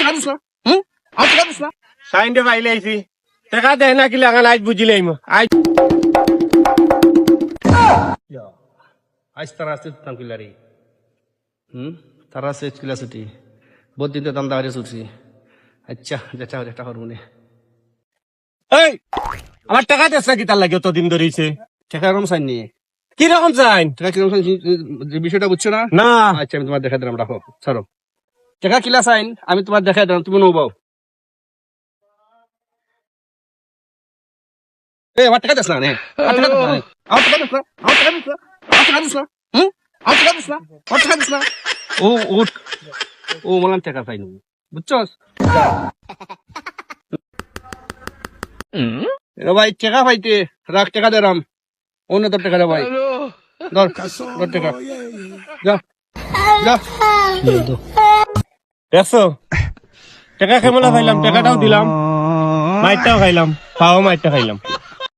টাকা দিস না আমার টাকা দিস না সাইন্ডে পাইলে আইছি টাকা দেয় না কি লাগান আজ বুঝিলেই আজ আজ তারা আছে তামকিলারি তারা আছে কিলা ছুটি বহুত দিন তো দাম দাঁড়িয়ে ছুটছি আচ্ছা যেটা করবো নে এই আমার টাকা দেশ নাকি তার লাগে অতদিন ধরেছে টাকা এরকম চাই নিয়ে কিরকম চাইন টাকা কিরকম চাইন বিষয়টা বুঝছো না না আচ্ছা আমি তোমার দেখাই দিলাম রাখো ছাড়ো টাকা কিলা চাইন আমি তোমার দেখাই দিলাম তুমি নবাও এই আমার টাকা দিস না নে আমার টাকা দিস না আমার টাকা দিস না আমার টাকা দিস না আমার টাকা দিস না আমার টাকা দিস না আমার টাকা দিস না ও ও বললাম টাকা চাই বুঝছস ভাই টাকা পাইতে রাখ টাকা দে রাম অন্য তোর টাকা দে ভাই ধর টাকা যা যা দেখছো টাকা কেমন খাইলাম টাকাটাও দিলাম মাইরটাও খাইলাম পাও মাইরটা খাইলাম